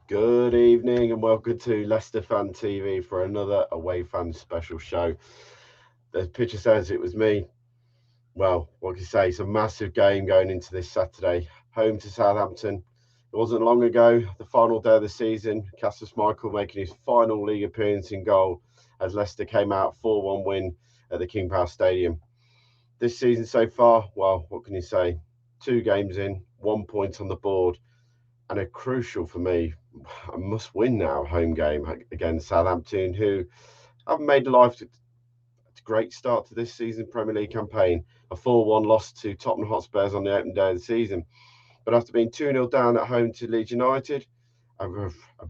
Good evening and welcome to Leicester Fan TV for another away fan special show. The picture says it was me. Well, what can you say? It's a massive game going into this Saturday. Home to Southampton. It wasn't long ago, the final day of the season, Casper Schmeichel making his final league appearance in goal as Leicester came out 4-1 win at the King Power Stadium. This season so far, well, what can you say? 2 games in, 1 point on the board, and a crucial for me, a must win now home game against Southampton, who haven't made life a great start to this season Premier League campaign. A 4-1 loss to Tottenham Hotspurs on the opening day of the season. But after being 2-0 down at home to Leeds United, a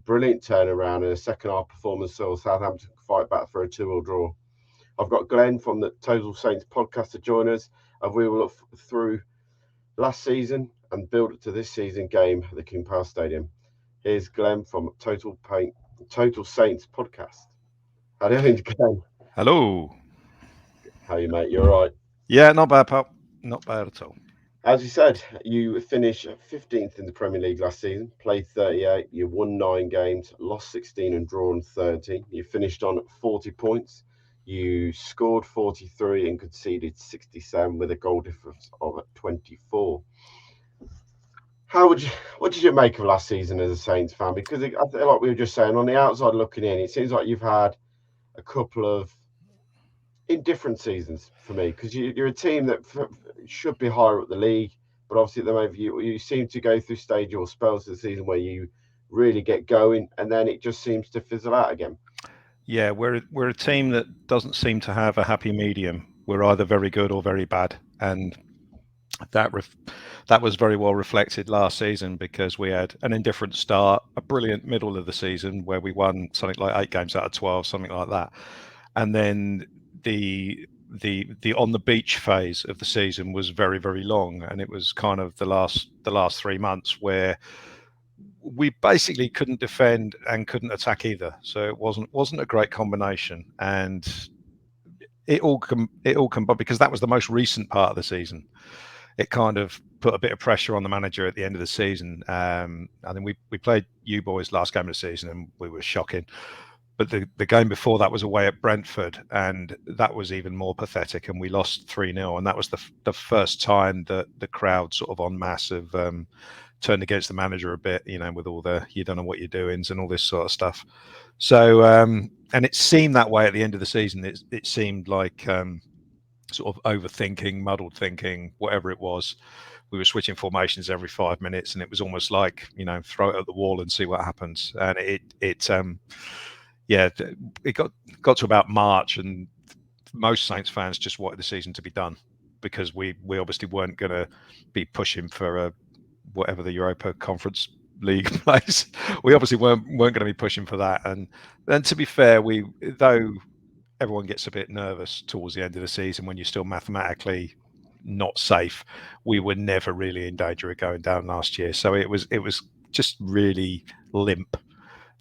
brilliant turnaround and a second half performance saw Southampton fight back for a 2-2 draw. I've got Glenn from the Total Saints podcast to join us, and we will look through last season and build it to this season game at the King Power Stadium. Here's Glenn from Total Saints podcast. How are you doing, Glenn? Hello. How are you, mate? You're all right. Yeah, not bad, pal. Not bad at all. As you said, you finished 15th in the Premier League last season, played 38, you won 9 games, lost 16 and drawn 30. You finished on 40 points. You scored 43 and conceded 67 with a goal difference of 24. What did you make of last season as a Saints fan? Because I feel like we were just saying, on the outside looking in, it seems like you've had a couple of indifferent seasons for me. Because you're a team that should be higher up the league, but obviously at the moment you seem to go through stage or spells of the season where you really get going, and then it just seems to fizzle out again. Yeah, we're a team that doesn't seem to have a happy medium. We're either very good or very bad, and that that was very well reflected last season because we had an indifferent start, a brilliant middle of the season where we won something like 8 games out of 12, something like that, and then the on the beach phase of the season was very, very long, and it was kind of the last 3 months where we basically couldn't defend and couldn't attack either. So it wasn't a great combination, and it all combined because that was the most recent part of the season. It kind of put a bit of pressure on the manager at the end of the season. I think we played you boys last game of the season and we were shocking. But the game before that was away at Brentford, and that was even more pathetic. And we lost 3-0, and that was the first time that the crowd sort of en masse have turned against the manager a bit, with all the "you don't know what you're doing" and all this sort of stuff. So, and it seemed that way at the end of the season. It seemed like sort of overthinking, muddled thinking, whatever it was. We were switching formations every 5 minutes, and it was almost like throw it at the wall and see what happens. And yeah, it got to about March, and most Saints fans just wanted the season to be done because we obviously weren't going to be pushing for whatever the Europa Conference League place. We obviously weren't going to be pushing for that. And then, to be fair, though everyone gets a bit nervous towards the end of the season when you're still mathematically not safe, we were never really in danger of going down last year. So it was just really limp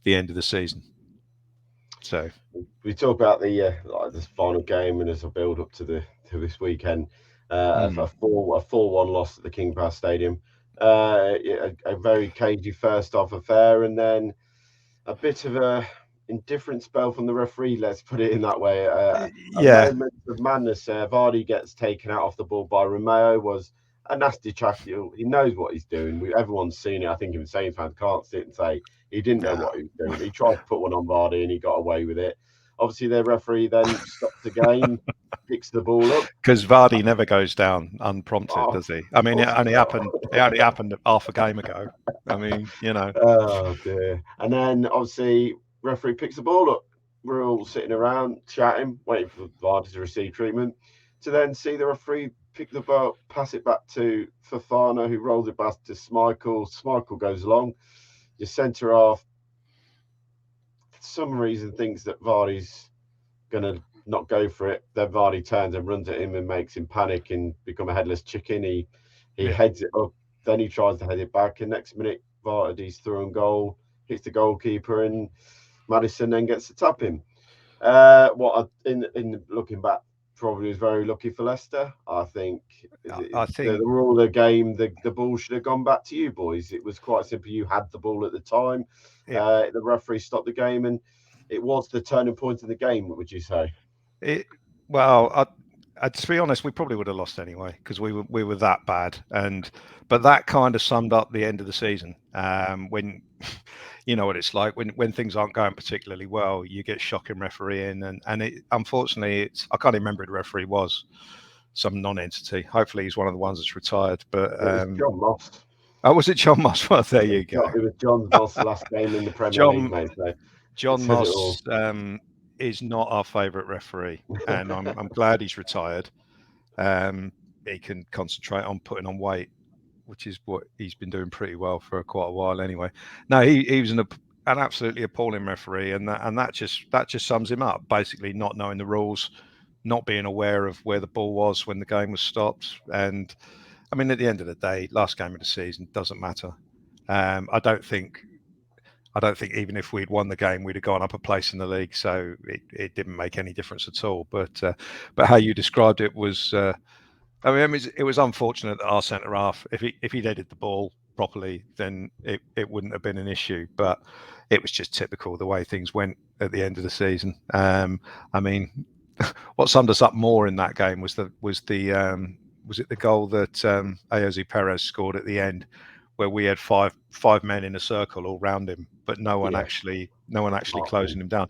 the end of the season. So We talk about the this final game and as a build up to this weekend, a 4-1 loss at the King Power Stadium, a very cagey first half affair, and then a bit of a indifferent spell from the referee. Let's put it in that way. A yeah, moment of madness. Vardy gets taken out off the ball by Romeo. Was a nasty tackle. He knows what he's doing. Everyone's seen it. I think even Saints fans can't sit and say he didn't know what he was doing. He tried to put one on Vardy and he got away with it. Obviously, the referee then stops the game, picks the ball up. because Vardy never goes down unprompted, does he? I mean, Of course it only happened half a game ago. I mean. Oh dear. And then obviously referee picks the ball up. We're all sitting around chatting, waiting for Vardy to receive treatment, to then see the referee pick the ball, pass it back to Fofana, who rolls it back to Schmeichel. Schmeichel goes along. Your centre half, for some reason, thinks that Vardy's gonna not go for it. Then Vardy turns and runs at him and makes him panic and become a headless chicken. He Yeah. heads it up, then he tries to head it back, and next minute Vardy's through on goal, hits the goalkeeper, and Madison then gets to tap him. In looking back, probably was very lucky for Leicester. I think I the think rule of the game, the ball should have gone back to you boys. It was quite simple. You had the ball at the time. The referee stopped the game, and it was the turning point in the game. Would you say? Well, to be honest, we probably would have lost anyway because we were that bad. But that kind of summed up the end of the season. When you know what it's like when things aren't going particularly well, you get shocking refereeing, and unfortunately, I can't even remember who the referee was. Some non-entity. Hopefully, he's one of the ones that's retired. But It was John Moss. Oh, was it John Moss? Well, there you go. It was John Moss' last game in the Premier League, mate. So John Moss is not our favourite referee, and I'm glad he's retired. He can concentrate on putting on weight, which is what he's been doing pretty well for quite a while anyway. No, he was an absolutely appalling referee, and that just sums him up. Basically, not knowing the rules, not being aware of where the ball was when the game was stopped, and I mean, at the end of the day, last game of the season doesn't matter. I don't think even if we'd won the game, we'd have gone up a place in the league. So it didn't make any difference at all. But how you described it was, I mean, it was unfortunate that our centre half, if he'd headed the ball properly, then it wouldn't have been an issue. But it was just typical the way things went at the end of the season. I mean, what summed us up more in that game was it the goal that Ayoze Perez scored at the end, where we had five men in a circle all round him, but no one actually closing him down.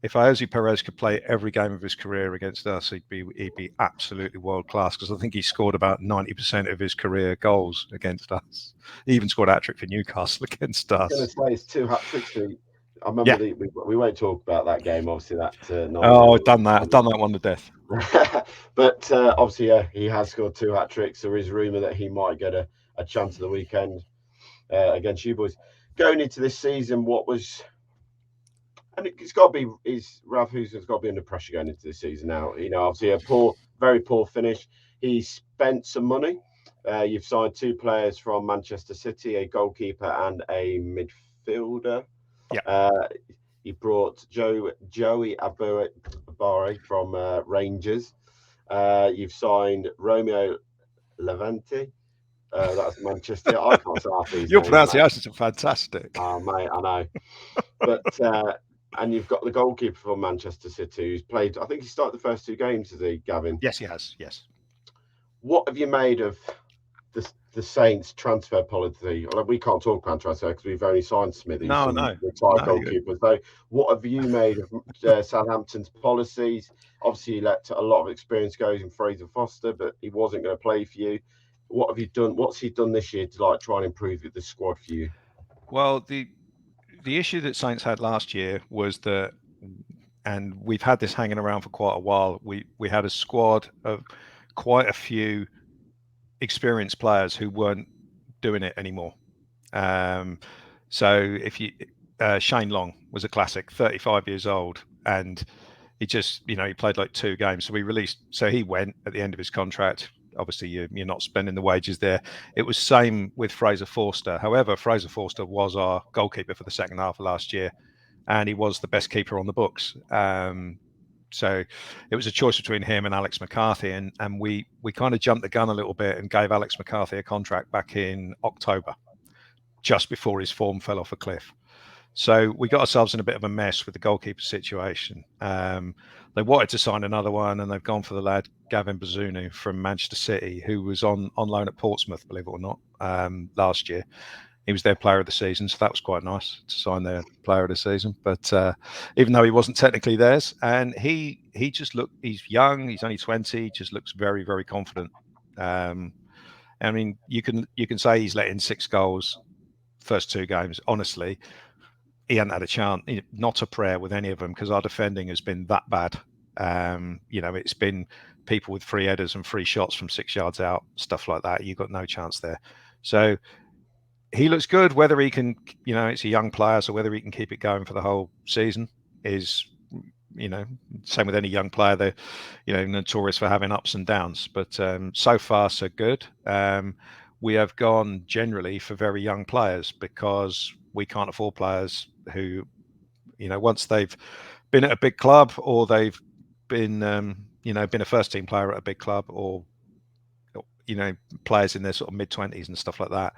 If Ayoze Perez could play every game of his career against us, he'd be absolutely world class, because I think he scored about 90% of his career goals against us. He even scored a hat-trick for Newcastle against us. I was going to say, it's 2 hat-tricks. I remember we won't talk about that game, obviously, that I've done that one to death. But obviously, he has scored 2 hat-tricks. There is rumour that he might get a chance of the weekend against you boys. Going into this season, and it's got to be, Ralph Houston's got to be under pressure going into this season now. You know, obviously very poor finish. He spent some money. You've signed 2 players from Manchester City, a goalkeeper and a midfielder. Yeah. He brought Joey Abare from Rangers. You've signed Romeo Levante. That's Manchester. I can't say half these. Your pronunciations are fantastic. Oh, mate, I know. But and you've got the goalkeeper from Manchester City who's played. I think he started the first 2 games, has he, Gavin? Yes, he has. Yes. What have you made of the Saints transfer policy? Well, we can't talk about transfer because we've only signed Smithies, retired goalkeeper. So, what have you made of Southampton's policies? Obviously, you let a lot of experience go in Fraser Foster, but he wasn't going to play for you. What have you done? What's he done this year to try and improve the squad for you? Well, the issue that Saints had last year was that, and we've had this hanging around for quite a while. We had a squad of quite a few experienced players who weren't doing it anymore. So if you Shane Long was a classic, 35 years old, and he just he played like 2 games. So he went at the end of his contract. Obviously, you're not spending the wages there. It was same with Fraser Forster. However, Fraser Forster was our goalkeeper for the second half of last year, and he was the best keeper on the books. So it was a choice between him and Alex McCarthy, and we kind of jumped the gun a little bit and gave Alex McCarthy a contract back in October, just before his form fell off a cliff. So we got ourselves in a bit of a mess with the goalkeeper situation. They wanted to sign another one, and they've gone for the lad Gavin Bazunu from Manchester City, who was on loan at Portsmouth, believe it or not, last year. He was their player of the season, so that was quite nice to sign their player of the season. But even though he wasn't technically theirs, and he just he's young, he's only 20, just looks very, very confident. I mean, you can say he's let in 6 goals first 2 games. Honestly, he hadn't had a chance, not a prayer with any of them, because our defending has been that bad. It's been people with free headers and free shots from 6 yards out, stuff like that. You've got no chance there. So he looks good. Whether he can, it's a young player, so whether he can keep it going for the whole season is, same with any young player. They're, notorious for having ups and downs. But so far, so good. We have gone generally for very young players because we can't afford players who, once they've been at a big club or they've been, been a first team player at a big club, or, players in their sort of mid-20s and stuff like that.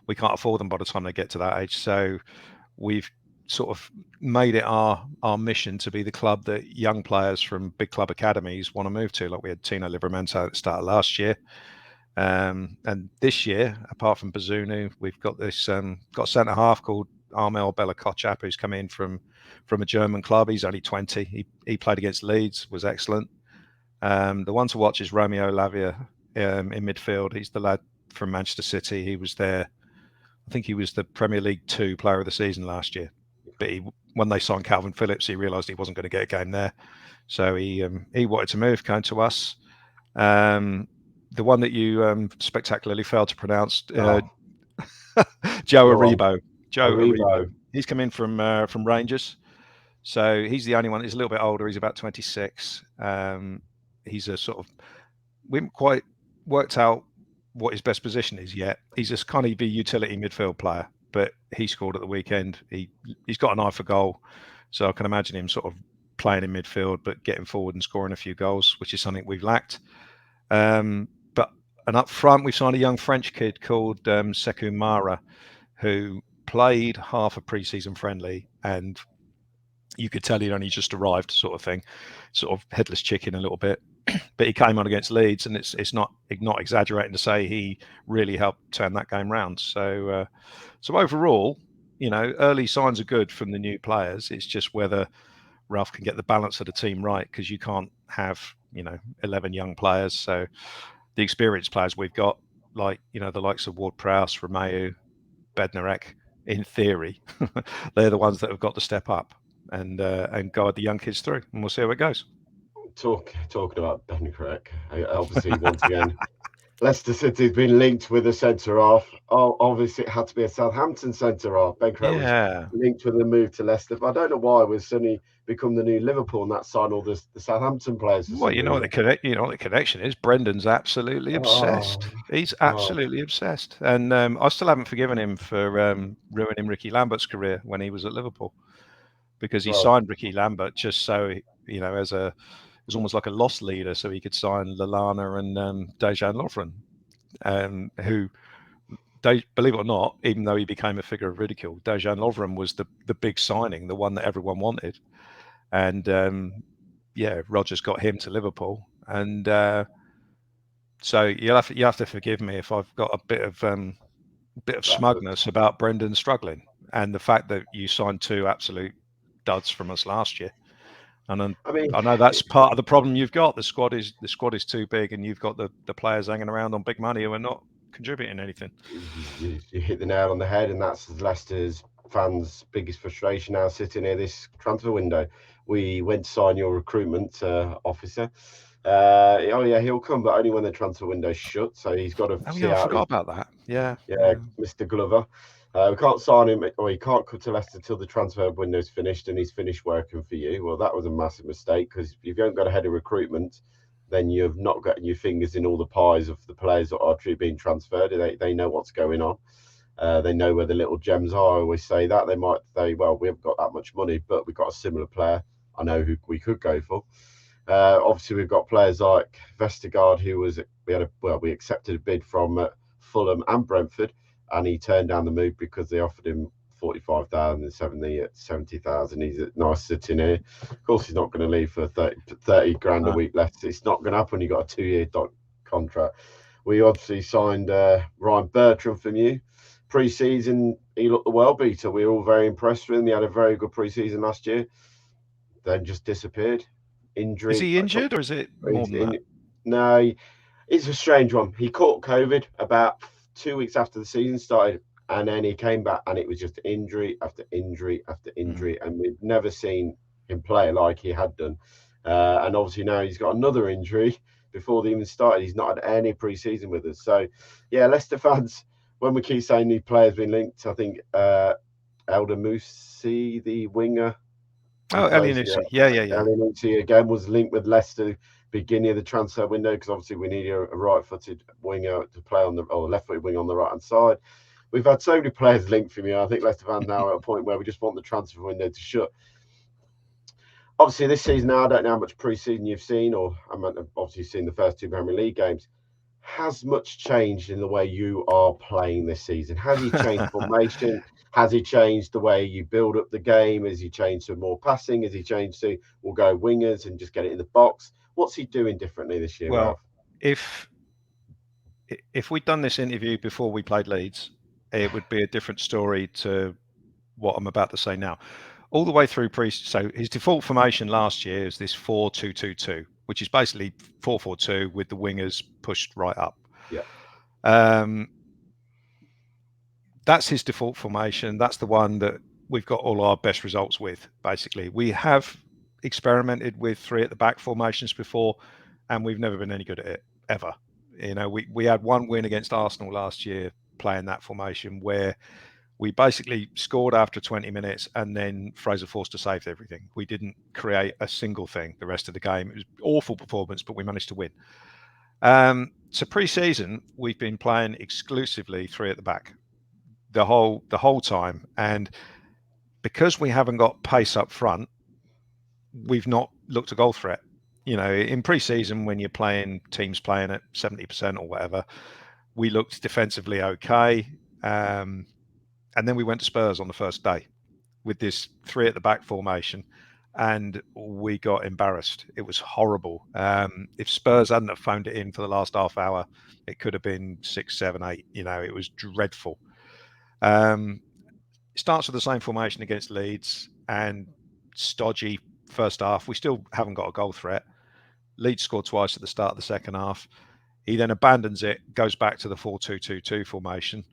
We can't afford them by the time they get to that age. So we've sort of made it our mission to be the club that young players from big club academies want to move to. Like we had Tino Livramento at the start of last year. And this year, apart from Bazunu, we've got this got a centre half called Armel Bella-Kotchap, who's come in from a German club. He's only 20. He played against Leeds, was excellent. The one to watch is Romeo Lavia in midfield. He's the lad from Manchester City. He was there. I think he was the Premier League 2 Player of the Season last year. But when they signed Calvin Phillips, he realised he wasn't going to get a game there, so he wanted to move, came to us. The one that you spectacularly failed to pronounce, Joe Aribo. Joe Aribo. He's come in from Rangers, so he's the only one. He's a little bit older. He's about 26. He's a sort of, we haven't quite worked out what his best position is yet. He's just kind of a utility midfield player, but he scored at the weekend. He's got an eye for goal, so I can imagine him sort of playing in midfield, but getting forward and scoring a few goals, which is something we've lacked. And up front, we've signed a young French kid called Sekou Mara, who played half a pre-season friendly, and you could tell he'd only just arrived, sort of thing, sort of headless chicken a little bit. But he came on against Leeds, and it's not exaggerating to say he really helped turn that game round. So overall, early signs are good from the new players. It's just whether Ralph can get the balance of the team right, because you can't have 11 young players. So the experienced players we've got, like the likes of Ward-Prowse, Romeu, Bednarek, in theory, they're the ones that have got to step up and guide the young kids through, and we'll see how it goes. Talking about Bednarek, obviously once again, Leicester City's been linked with a centre half. Oh, obviously it had to be a Southampton centre half. Bednarek was linked with a move to Leicester, but I don't know why we've suddenly become the new Liverpool and that signed all the Southampton players. Well, what the connection is. Brendan's absolutely obsessed. He's absolutely obsessed, and I still haven't forgiven him for ruining Ricky Lambert's career when he was at Liverpool, because he signed Ricky Lambert just so as it was almost like a loss leader, so he could sign Lallana and Dejan Lovren, who, believe it or not, even though he became a figure of ridicule, Dejan Lovren was the big signing, the one that everyone wanted. And Rodgers got him to Liverpool. And so you have to forgive me if I've got a bit of smugness about Brendan struggling, and the fact that you signed 2 absolute duds from us last year. And I know that's part of the problem you've got. The squad is too big, and you've got the players hanging around on big money who are not contributing anything. You hit the nail on the head, and that's Leicester's fans' biggest frustration now sitting here this transfer window. We went to sign your recruitment officer. He'll come, but only when the transfer window's shut. So he's got to see out. I forgot about that. Yeah, Mr. Glover. We can't sign him, or he can't come to Leicester till the transfer window's finished, and he's finished working for you. Well, that was a massive mistake, because if you haven't got a head of recruitment, then you've not got your fingers in all the pies of the players that are being transferred. They know what's going on. They know where the little gems are. I always say that. They might say, well, we haven't got that much money, but we've got a similar player. I know who we could go for. Obviously, we've got players like Vestergaard, who we accepted a bid from Fulham and Brentford, and he turned down the move because they offered him 45,000 and 70,000. He's nice sitting here. Of course, he's not going to leave for 30 grand a week less. It's not going to happen. You got a 2-year contract. We obviously signed Ryan Bertrand from you. Pre-season, he looked the world beater. We were all very impressed with him. He had a very good pre-season last year. Then just disappeared. Injury. Is he injured, or is it more than that? No, it's a strange one. He caught COVID about 2 weeks after the season started, and then he came back, and it was just injury after injury after injury, and we've never seen him play like he had done. And obviously now he's got another injury before they even started. He's not had any pre-season with us. So, yeah, Leicester fans, when we keep saying these players been linked, I think Elder Musi, the winger. Elyounoussi. Yeah. Elyounoussi again was linked with Leicester beginning of the transfer window, because obviously we need a right-footed winger to play on or left-footed wing on the right-hand side. We've had so many players linked for me. I think Leicester fans now at a point where we just want the transfer window to shut. Obviously, this season now, I don't know how much pre-season you've seen, or I mean, obviously you've seen the first 2 Premier League games. has much changed in the way you are playing this season? Has he changed formation? Has he changed the way you build up the game? Has he changed to more passing? Has he changed to we'll go wingers and just get it in the box? What's he doing differently this year, Well, Ralph? if we'd done this interview before we played Leeds, it would be a different story to what I'm about to say now. All the way through so his default formation last year is this 4-2-2-2, which is basically 4-4-2 with the wingers pushed right up. Yeah. That's his default formation. That's the one that we've got all our best results with, basically. We have experimented with 3 at the back formations before, and we've never been any good at it, ever. You know, we had one win against Arsenal last year playing that formation where we basically scored after 20 minutes and then Fraser Forster saved everything. We didn't create a single thing the rest of the game. It was awful performance, but we managed to win. So pre-season, we've been playing exclusively 3 at the back the whole time, and because we haven't got pace up front, we've not looked a goal threat. You know, in pre-season when you're playing teams playing at 70% or whatever, we looked defensively okay. And then we went to Spurs on the first day with this 3 at the back formation, and we got embarrassed. It was horrible. If Spurs hadn't have phoned it in for the last half hour, it could have been 6, 7, 8. You know, it was dreadful. Starts with the same formation against Leeds and stodgy first half. We still haven't got a goal threat. Leeds scored twice at the start of the second half. He then abandons it, goes back to the 4-2-2-2 formation,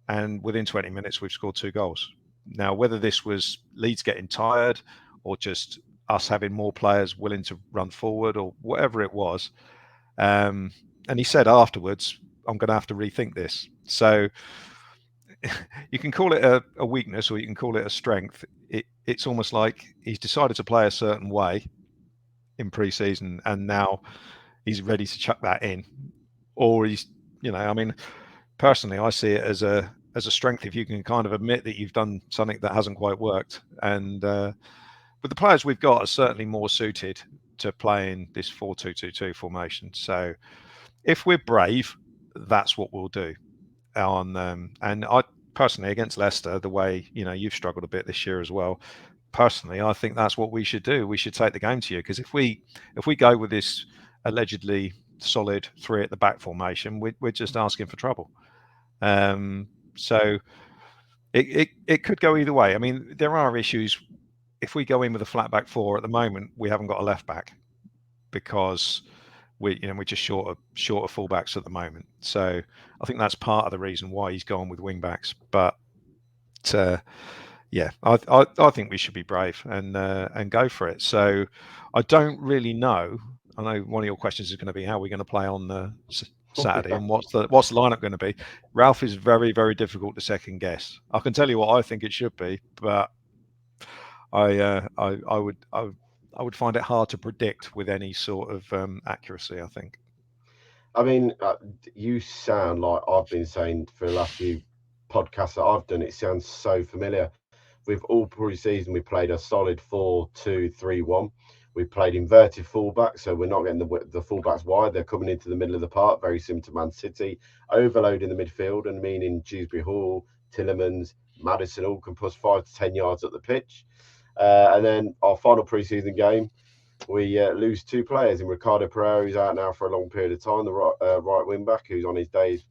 and within 20 minutes, we've scored 2 goals. Now, whether this was Leeds getting tired or just us having more players willing to run forward or whatever it was, and he said afterwards, I'm going to have to rethink this. So you can call it a weakness or you can call it a strength. It's almost like he's decided to play a certain way in pre-season and now he's ready to chuck that in. Or he's, you know, I mean, personally, I see it as a strength if you can kind of admit that you've done something that hasn't quite worked. And but the players we've got are certainly more suited to playing this 4-2-2-2 formation. So if we're brave, that's what we'll do. And I personally, against Leicester, the way, you know, you've struggled a bit this year as well. Personally, I think that's what we should do. We should take the game to you, because if we go with this allegedly solid 3 at the back formation, we're just asking for trouble. So it could go either way. I mean, there are issues. If we go in with a flat back 4 at the moment, we haven't got a left back because we're just short of fullbacks at the moment. So I think that's part of the reason why he's gone with wing backs. But yeah, I think we should be brave and go for it. So I don't really know. I know one of your questions is going to be how we're going to play on Saturday and what's the lineup going to be. Ralph is very, very difficult to second guess. I can tell you what I think it should be, but I would find it hard to predict with any sort of accuracy, I think. I mean, you sound like I've been saying for the last few podcasts that I've done. It sounds so familiar. We've all pre-season we played a solid 4-2-3-1. We played inverted fullbacks, so we're not getting the fullbacks wide. They're coming into the middle of the park, very similar to Man City. Overloading the midfield, and meaning Dewsbury Hall, Tillemans, Maddison all can push 5 to 10 yards up the pitch. And then our final pre-season game, we lose 2 players in Ricardo Pereira, who's out now for a long period of time, the right wing back, who's on his days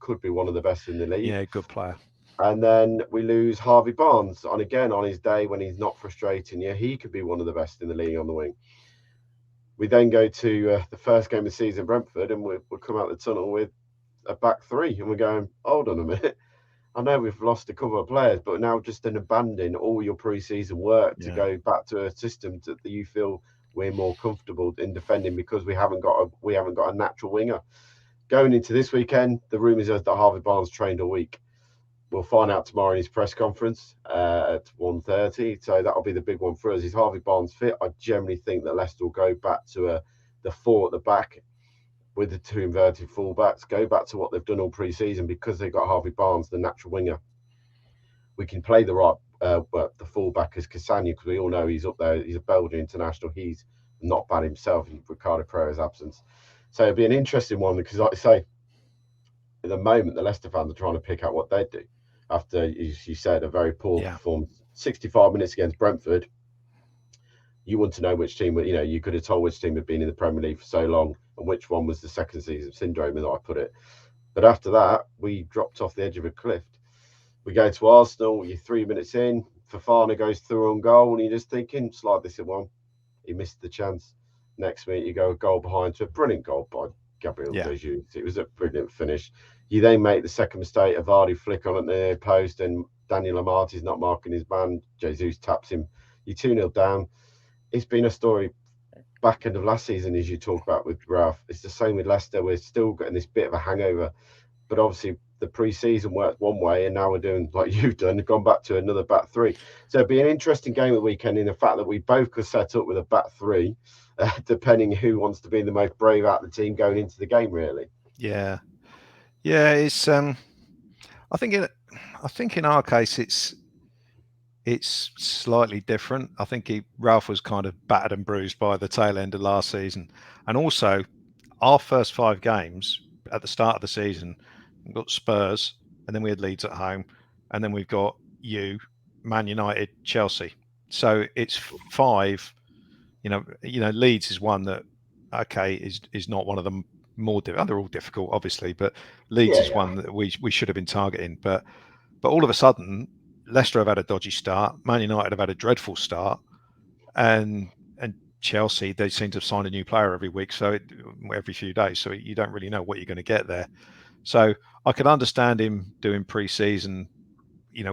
could be one of the best in the league. Yeah, good player. And then we lose Harvey Barnes on his day when he's not frustrating. Yeah, he could be one of the best in the league on the wing. We then go to the first game of the season, Brentford, and we'll come out the tunnel with a back 3, and we're going, hold on a minute. I know we've lost a couple of players, but now just an abandon all your pre-season work to go back to a system that you feel we're more comfortable in defending because we haven't got a natural winger. Going into this weekend, the rumours are that Harvey Barnes trained all week. We'll find out tomorrow in his press conference at 1:30. So that'll be the big one for us. Is Harvey Barnes fit? I generally think that Leicester will go back to the 4 at the back with the 2 inverted fullbacks. Go back to what they've done all pre-season because they've got Harvey Barnes, the natural winger. We can play the right, the fullback as Cassagna, because we all know he's up there. He's a Belgian international. He's not bad himself in Ricardo Pereira's absence. So it'll be an interesting one because, like I say, at the moment, the Leicester fans are trying to pick out what they do after, as you said, a very poor performance. 65 minutes against Brentford. You want to know which team, you could have told which team had been in the Premier League for so long and which one was the second season syndrome, as I put it. But after that, we dropped off the edge of a cliff. We go to Arsenal, you're 3 minutes in, Fofana goes through on goal, and you're just thinking, slide this at one. He missed the chance. Next minute, you go a goal behind to a brilliant goal by Gabriel Jesus. It was a brilliant finish. You then make the second mistake, a Vardy flick on at the near post, and Daniel Amarty's not marking his man. Jesus taps him. You're 2-0 down. It's been a story back end of last season, as you talk about with Ralph. It's the same with Leicester. We're still getting this bit of a hangover. But obviously, the pre-season worked one way, and now we're doing like you've done, gone back to another back three. So it'd be an interesting game at the weekend in the fact that we both could set up with a back three, depending who wants to be the most brave out of the team going into the game. Really. Yeah. It's I think in our case it's slightly different. I think Ralph was kind of battered and bruised by the tail end of last season, and also our first 5 games at the start of the season, we've got Spurs, and then we had Leeds at home, and then we've got Man United, Chelsea. So it's 5. Leeds is one that is not one of them more. They're all difficult, obviously, but Leeds is one that we should have been targeting. But all of a sudden, Leicester have had a dodgy start. Man United have had a dreadful start, and Chelsea, they seem to sign a new player every week, every few days. So you don't really know what you're going to get there. So I could understand him doing pre-season,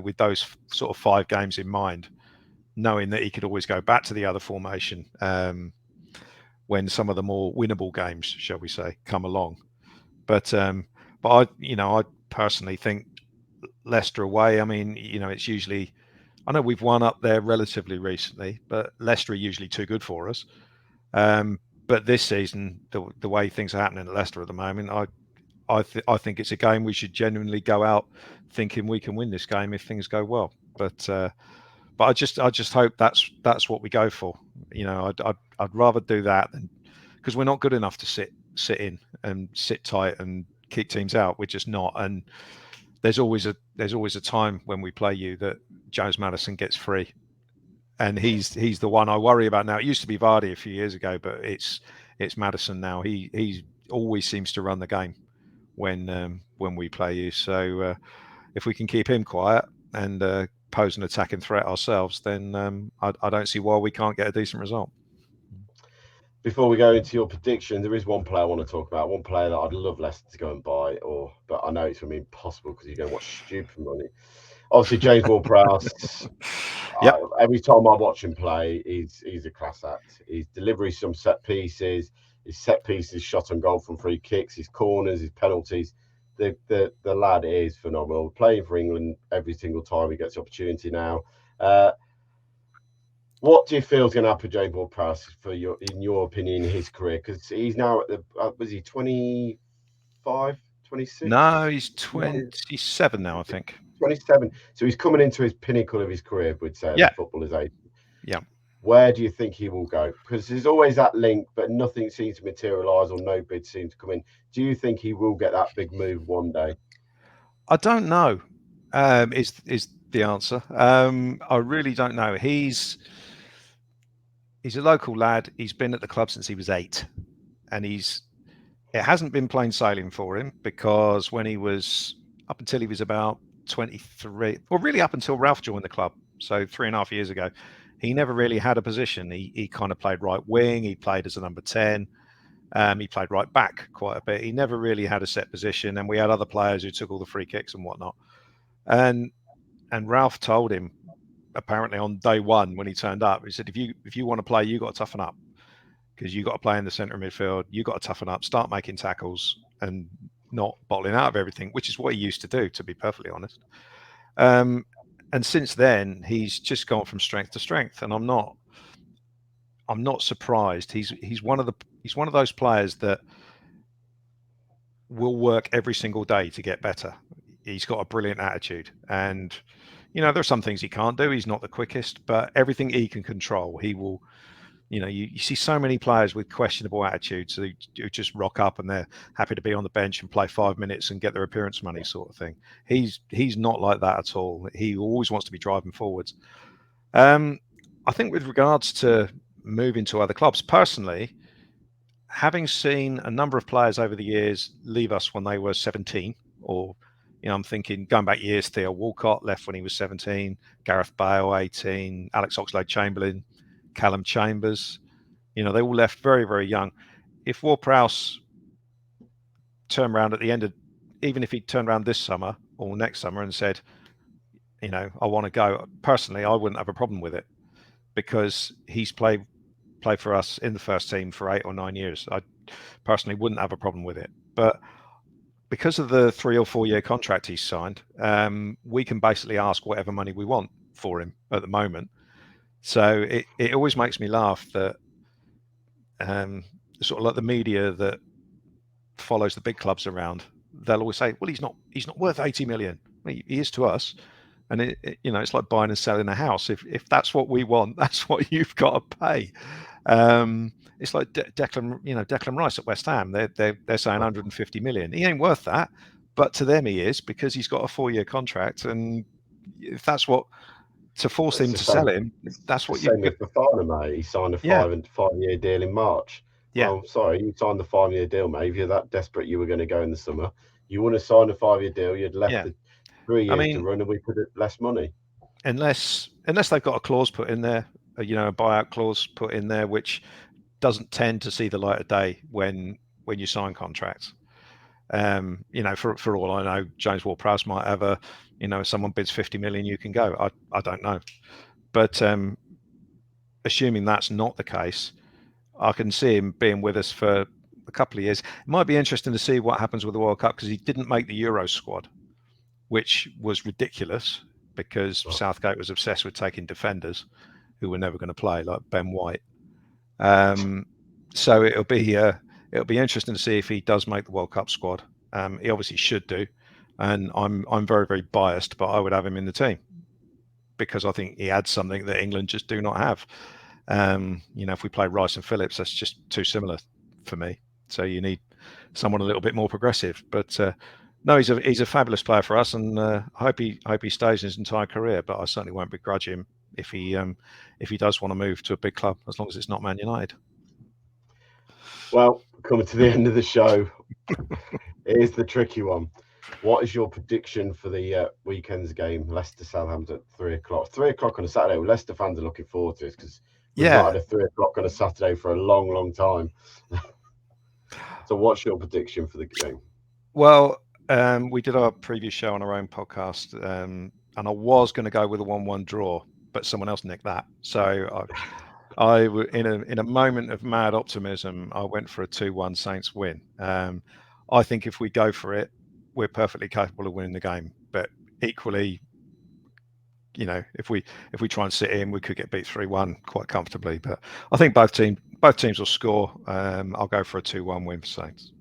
with those sort of 5 games in mind, knowing that he could always go back to the other formation when some of the more winnable games, shall we say, come along. But I personally think Leicester away. I mean, it's usually, I know we've won up there relatively recently, but Leicester are usually too good for us. But this season, the way things are happening at Leicester at the moment, I think it's a game we should genuinely go out thinking we can win this game if things go well. But I just hope that's what we go for. I'd rather do that than, because we're not good enough to sit in and sit tight and keep teams out. We're just not. And there's always a time when we play you that James Maddison gets free, and he's the one I worry about now. It used to be Vardy a few years ago, but it's Maddison now. He always seems to run the game when we play you. So if we can keep him quiet and pose an attacking threat ourselves, then I don't see why we can't get a decent result. Before we go into your prediction, there is one player I want to talk about. One player that I'd love Leicester to go and buy, but I know it's going to be impossible because you're going to watch stupid money. Obviously, James Ward-Prowse. Every time I watch him play, he's a class act. His delivery, some set pieces, his set pieces, shot on goal from free kicks, his corners, his penalties. The lad is phenomenal. Playing for England every single time he gets the opportunity now. What do you feel is going to happen with James Ward-Prowse in your opinion, in his career? Because he's now at the was he 25, 26? No, he's 27 now, I think. 27. So he's coming into his pinnacle of his career, we'd say, at the footballer's age. Yeah. Where do you think he will go? Because there's always that link, but nothing seems to materialise or no bid seems to come in. Do you think he will get that big move one day? I don't know. Is the answer? I really don't know. He's a local lad. He's been at the club since he was 8, and it hasn't been plain sailing for him, because when he was up until he was about 23, or really up until Ralph joined the club, so 3.5 years ago, he never really had a position. He kind of played right wing. He played as a number 10. He played right back quite a bit. He never really had a set position, and we had other players who took all the free kicks and whatnot. And Ralph told him, apparently on day one when he turned up, he said, if you want to play, you got to toughen up, because you got to play in the centre of midfield. You got to toughen up, start making tackles, and not bottling out of everything, which is what he used to do, to be perfectly honest. And since then, he's just gone from strength to strength, and I'm not surprised. He's one of those players that will work every single day to get better. He's got a brilliant attitude, and there are some things he can't do. He's not the quickest, but everything he can control, he will You see so many players with questionable attitudes who just rock up and they're happy to be on the bench and play 5 minutes and get their appearance money, sort of thing. He's not like that at all. He always wants to be driving forwards. I think with regards to moving to other clubs, personally, having seen a number of players over the years leave us when they were 17, or I'm thinking going back years, Theo Walcott left when he was 17, Gareth Bale 18, Alex Oxlade-Chamberlain, Callum Chambers, they all left very, very young. If Ward-Prowse turned around at the end of, even if he turned around this summer or next summer and said, I want to go, personally, I wouldn't have a problem with it, because he's played for us in the first team for 8 or 9 years. I personally wouldn't have a problem with it. But because of the 3 or 4 year contract he's signed, we can basically ask whatever money we want for him at the moment. So it always makes me laugh that sort of like the media that follows the big clubs around, they'll always say, well, he's not worth 80 million. He is to us. And it's like buying and selling a house. If that's what we want, that's what you've got to pay. It's like Declan Rice at West Ham. They're saying 150 million. He ain't worth that, but to them he is, because he's got a 4 year contract. And if that's what, to force him to sell him, that's what you. Same with Fofana, mate. He signed a 5-year deal in March. Yeah. Well, sorry, you signed the 5-year deal, mate. If you're that desperate, you were going to go in the summer. You wouldn't have signed a 5-year deal. You'd left the 3 years to run, and we put less money. Unless they've got a clause put in there, a buyout clause put in there, which doesn't tend to see the light of day when you sign contracts. For all I know, James Ward-Prowse might have if someone bids 50 million, you can go. I don't know, but assuming that's not the case, I can see him being with us for a couple of years. It might be interesting to see what happens with the World Cup, because he didn't make the Euro squad, which was ridiculous, because Southgate was obsessed with taking defenders who were never going to play, like Ben White. So it'll be interesting to see if he does make the World Cup squad. He obviously should do, and I'm very, very biased, but I would have him in the team, because I think he adds something that England just do not have. If we play Rice and Phillips, that's just too similar for me. So you need someone a little bit more progressive. But no, he's a fabulous player for us, and I hope he stays his entire career. But I certainly won't begrudge him if he does want to move to a big club, as long as it's not Man United. Well, coming to the end of the show, here's the tricky one. What is your prediction for the weekend's game, Leicester Southampton at 3 o'clock? 3 o'clock on a Saturday. Well, Leicester fans are looking forward to it, because we've not had a 3 o'clock on a Saturday for a long, long time. So what's your prediction for the game? Well, we did our previous show on our own podcast, and I was going to go with a 1-1 draw, but someone else nicked that. So I in a moment of mad optimism, I went for a 2-1 Saints win. I think if we go for it, we're perfectly capable of winning the game. But equally, if we try and sit in, we could get beat 3-1 quite comfortably. But I think both teams will score. I'll go for a 2-1 win for Saints.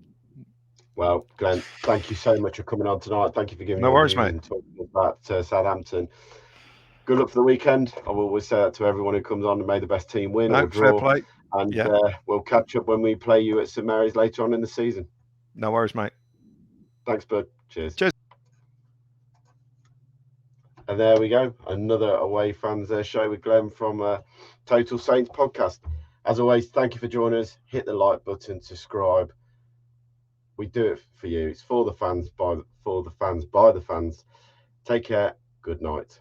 Well, Glenn, thank you so much for coming on tonight. Thank you for giving your views and talking about Southampton. Good luck for the weekend. I will always say that to everyone who comes on, and may the best team win or draw. Fair play. And we'll catch up when we play you at St Mary's later on in the season. No worries, mate. Thanks, bud. Cheers. And there we go. Another Away Fans show with Glenn from Total Saints podcast. As always, thank you for joining us. Hit the like button, subscribe. We do it for you. It's for the fans, by the fans. Take care. Good night.